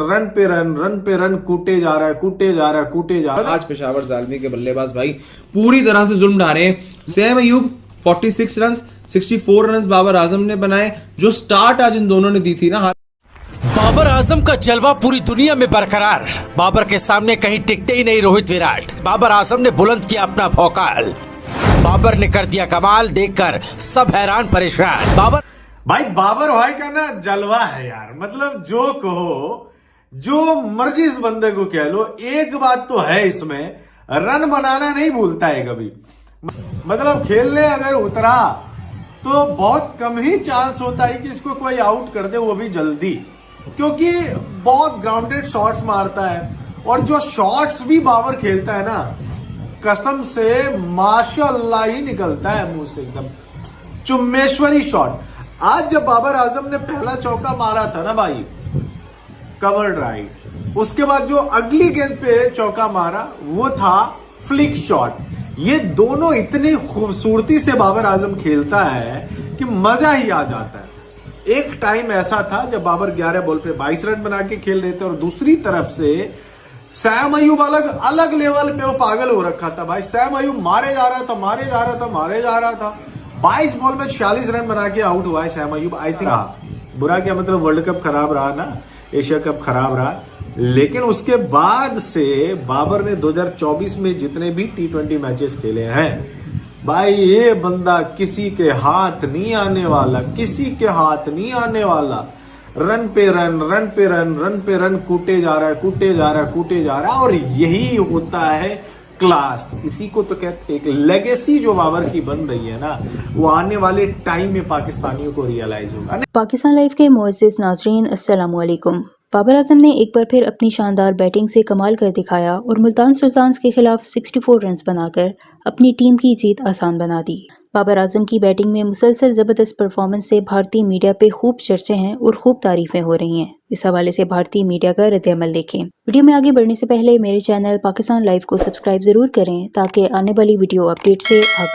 Run पे run कूटे जा रहा है, कूटे जा रहा है, कूटे जा रहा है। आज पेशावर ज़ालमी के बल्लेबाज भाई पूरी तरह से जुल्म ढा रहे हैं। सैम अयूब 46 रन, 64 रन बाबर आजम ने बनाए। जो स्टार्ट आज इन दोनों ने दी थी ना, बाबर आजम का जलवा पूरी दुनिया में बरकरार। बाबर के सामने कहीं टिकते ही नहीं रोहित विराट। बाबर आजम ने बुलंद किया अपना भौकाल। बाबर ने कर दिया कमाल, देखकर सब हैरान परेशान। बाबर भाई का ना जलवा है यार। मतलब जो कहो, जो मर्जी इस बंदे को कह लो, एक बात तो है इसमें, रन बनाना नहीं भूलता है कभी। मतलब खेलने अगर उतरा तो बहुत कम ही चांस होता है कि इसको कोई आउट कर दे, वो भी जल्दी, क्योंकि बहुत ग्राउंडेड शॉट्स मारता है। और जो शॉट्स भी बाबर खेलता है ना, कसम से माशाअल्लाह ही निकलता है मुंह से, एकदम चुम्मेश्वरी शॉट। आज जब बाबर आजम ने पहला चौका मारा था ना भाई, कवर ड्राइव, उसके बाद जो अगली गेंद पे चौका मारा वो था फ्लिक शॉट। ये दोनों इतनी खूबसूरती से बाबर आजम खेलता है कि मजा ही आ जाता है। एक टाइम ऐसा था जब बाबर 11 बॉल पे 22 रन बना के खेल रहे थे, और दूसरी तरफ से सैम अयूब अलग लेवल पे वो पागल हो रखा था भाई। सैम अयूब मारे जा रहा था 22 बॉल में 46 रन बना के आउट हुआ है सैम अयूब। आई थिंक बुरा क्या, मतलब वर्ल्ड कप खराब रहा ना, एशिया कप खराब रहा, लेकिन उसके बाद से बाबर ने 2024 में जितने भी T20 मैचेस खेले हैं भाई, ये बंदा किसी के हाथ नहीं आने वाला, किसी के हाथ नहीं आने वाला। रन पे रन कूटे जा रहा है, और यही होता है क्लास। इसी को तो कहते हैं, एक लेगेसी जो बाबर की बन रही है ना, वो आने वाले टाइम में पाकिस्तानियों को रियलाइज होगा। पाकिस्तान लाइव के मुअज़्ज़िज़ नाज़रीन, अस्सलाम वालेकुम। बाबर आजम ने एक बार फिर अपनी शानदार बैटिंग से कमाल कर दिखाया और मुल्तान सुल्तान्स के खिलाफ 64 रन बनाकर अपनी टीम की जीत आसान बना दी। बाबर आजम की बैटिंग में मुसलसल ज़बरदस्त परफॉर्मेंस से भारतीय मीडिया पे खूब चर्चे हैं और खूब तारीफें हो रही हैं। इस हवाले से भारतीय मीडिया का रद्द-ए-अमल देखें। वीडियो में आगे बढ़ने से पहले मेरे चैनल पाकिस्तान लाइव को सब्सक्राइब ज़रूर करें ताकि आने वाली वीडियो अपडेट से आगाह